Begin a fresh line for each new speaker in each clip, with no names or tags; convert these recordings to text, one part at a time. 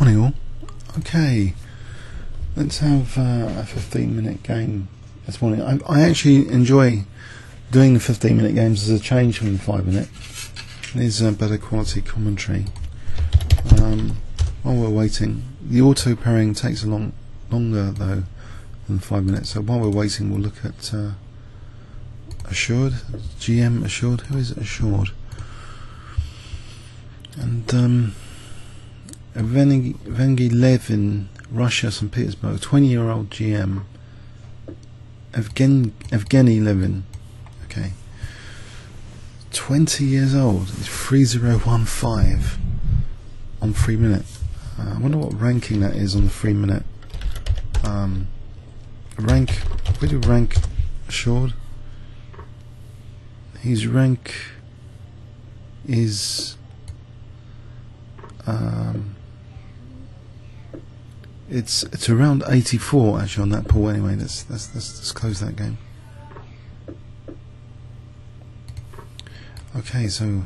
Morning all. Okay, let's have a 15-minute game this morning. I actually enjoy doing the 15-minute games as a change from the 5-minute. It is better quality commentary. While we're waiting, the auto pairing takes longer though than 5 minutes, so while we're waiting we'll look at Assured, GM Assured. Who is Assured? And Vinyoles, Russia, St. Petersburg, 20-year-old GM. Evgeny Levin, okay, 20 years old. He's 3015 on 3 minute. I wonder what ranking that is on the 3 minute. Rank. Where do rank Assured? His rank is it's around 84 actually on that pool. Anyway, let's close that game. Okay, so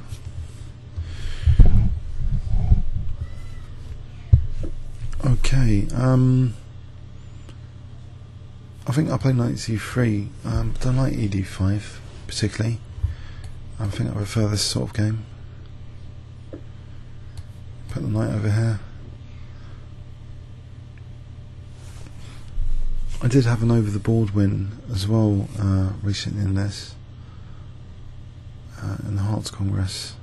okay, I think I play Ng3. Don't like ED5 particularly. I think I prefer this sort of game. Put the knight over here. I did have an over the board win as well recently in this, in the Hearts Congress.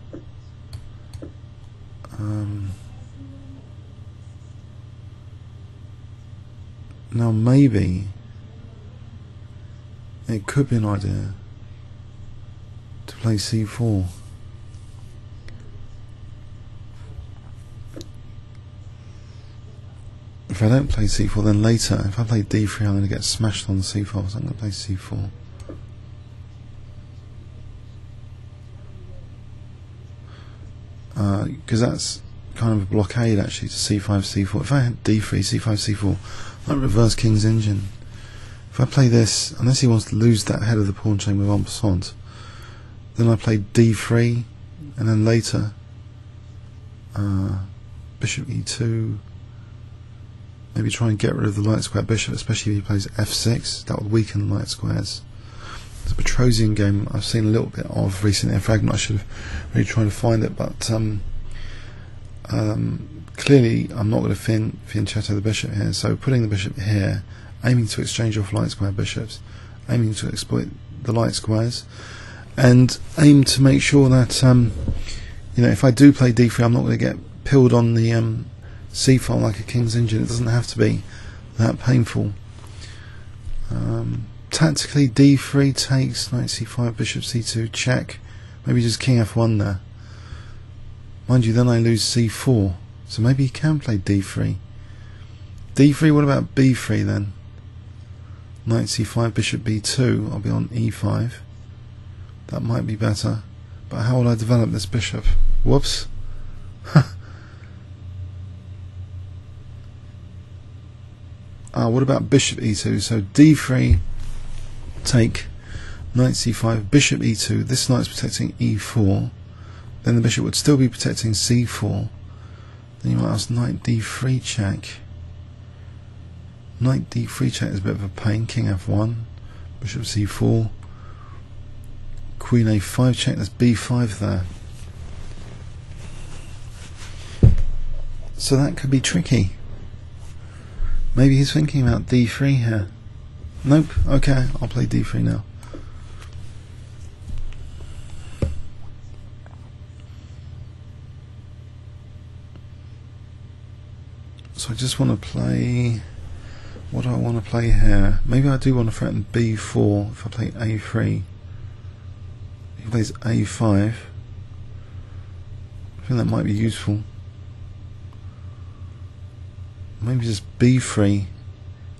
Now maybe it could be an idea to play C4. If I don't play C4, then later, if I play D3, I'm going to get smashed on C4, so I'm going to play C4. Because that's kind of a blockade actually to C5, C4. If I had D3, C5, C4, like reverse King's Engine. If I play this, unless he wants to lose that head of the pawn chain with en passant, then I play D3, and then later Bishop E2. Maybe try and get rid of the light square bishop, especially if he plays F6. That would weaken the light squares. It's a Petrosian game I've seen a little bit of recently. In fact, I should have really tried to find it, but clearly I'm not going to fianchetto the bishop here. So putting the bishop here, aiming to exchange off light square bishops, aiming to exploit the light squares, and aim to make sure that you know, if I do play D3, I'm not going to get pilled on the C file like a King's Engine. It doesn't have to be that painful. Tactically, D3 takes, knight C5, bishop C2, check. Maybe just King F1 there. Mind you, then I lose C4, so maybe he can play D3. D3, what about B3 then? Knight C5, bishop B2, I'll be on E5. That might be better. But how will I develop this bishop? Whoops. What about bishop E2? So D3, take, knight C5, bishop E2. This knight's protecting E4. Then the bishop would still be protecting C4. Then you might ask knight D3 check. Knight D3 check is a bit of a pain. King F1, bishop C4, queen A5 check. That's B5 there. So that could be tricky. Maybe he's thinking about D3 here. Nope. Okay, I'll play D3 now. So I just want to play. What do I want to play here? Maybe I do want to threaten B4 if I play A3. He plays A5. I think that might be useful. Maybe just B3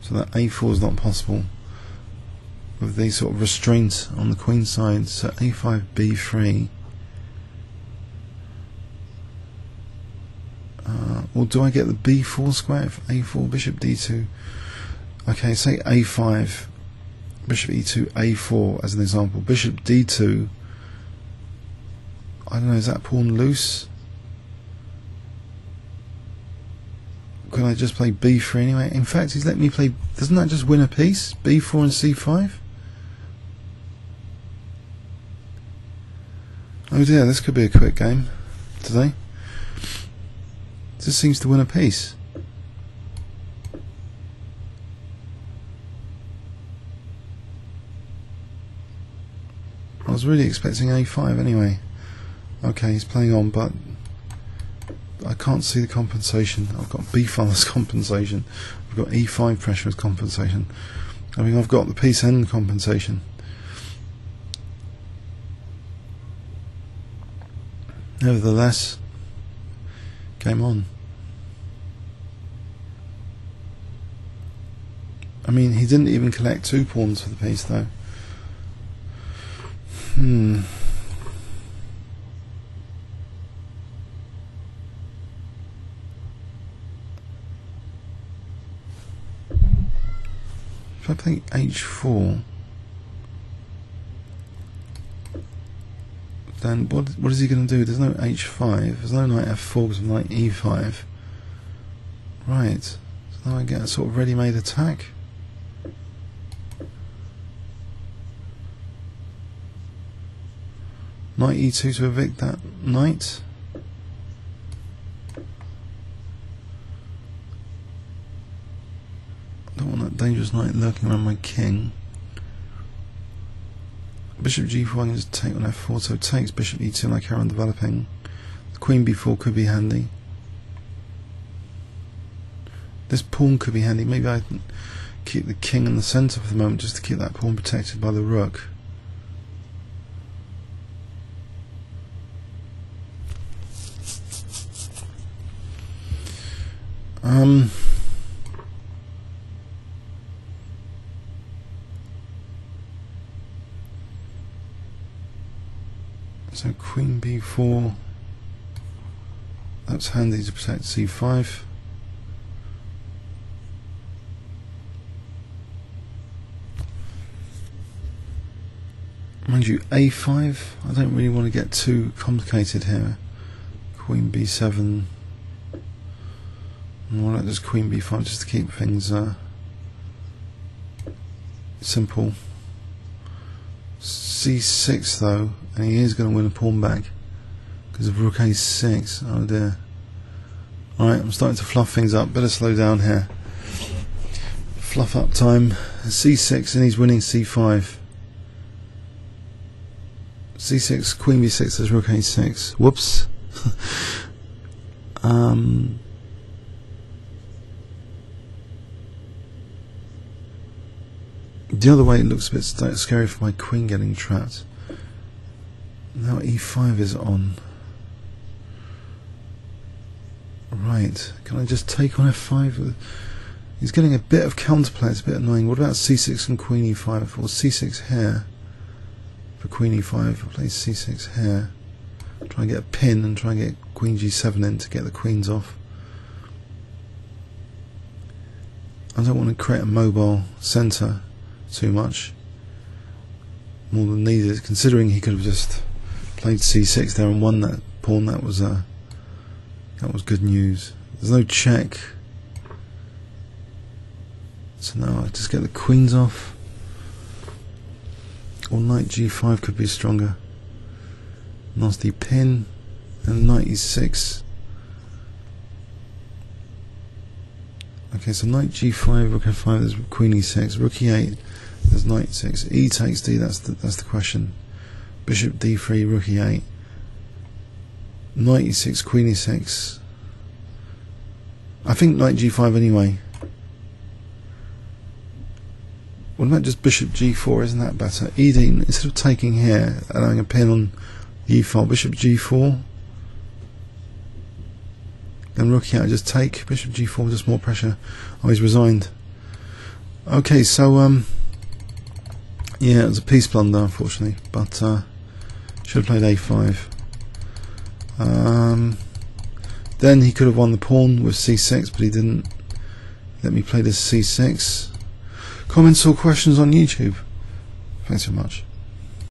so that A4 is not possible with these sort of restraints on the queen side. So A5, B3. Or do I get the B4 square if A4, bishop D2? Okay, say A5, bishop E2, A4 as an example. Bishop D2. I don't know, is that pawn loose? Can I just play b3 anyway? In fact, he's let me play... Doesn't that just win a piece? b4 and c5? Oh dear, this could be a quick game today. This seems to win a piece. I was really expecting a5 anyway. Okay, he's playing on, but I can't see the compensation. I've got b5 as compensation. I've got e5 pressure as compensation. I mean, I've got the piece end compensation. Nevertheless, game on. I mean, he didn't even collect 2 pawns for the piece though. If I play h4, then what is he going to do? There's no h5, there's no knight f4 because of knight e5. Right, so now I get a sort of ready-made attack. Knight e2 to evict that knight. I don't want that dangerous knight lurking around my king. Bishop g4, I can just take on f4, so it takes bishop e2 and I carry on developing. The queen b4 could be handy. This pawn could be handy. Maybe I can keep the king in the centre for the moment just to keep that pawn protected by the rook. So queen b4, that's handy to protect c5. Mind you, a5, I don't really want to get too complicated here. Queen b7. Why not just queen b5 just to keep things simple. c6 though, and he is going to win a pawn back because of rook a6. Oh dear. Alright, I'm starting to fluff things up. Better slow down here. Fluff up time. c6 and he's winning c5. c6, queen b6, there's rook a6. Whoops. The other way it looks a bit scary for my queen getting trapped. Now e5 is on. Right, can I just take on f5? He's getting a bit of counterplay, it's a bit annoying. What about c6 and queen e5? Or c6 here for queen e5. I'll play c6 here. Try and get a pin and try and get queen g7 in to get the queens off. I don't want to create a mobile centre too much, more than needed, considering he could have just played c6 there and won that pawn. That was good news. There's no check, so now I just get the queens off, or knight g5 could be stronger. Nasty pin and knight e6. Okay, so knight g5, rook f5, there's queen e6, rook e8, there's knight 6, e takes d, that's the question. Bishop d3, rook e8, knight e6, queen e6. I think knight g5 anyway. What about just bishop g4, isn't that better? ed, instead of taking here, allowing a pin on the e-file, bishop g4. Then rook e8, I just take, bishop g4, just more pressure. Oh, he's resigned. Okay, so yeah, it was a piece blunder unfortunately, but should have played a5. Then he could have won the pawn with c6, but he didn't let me play this c6. Comments or questions on YouTube? Thanks so much.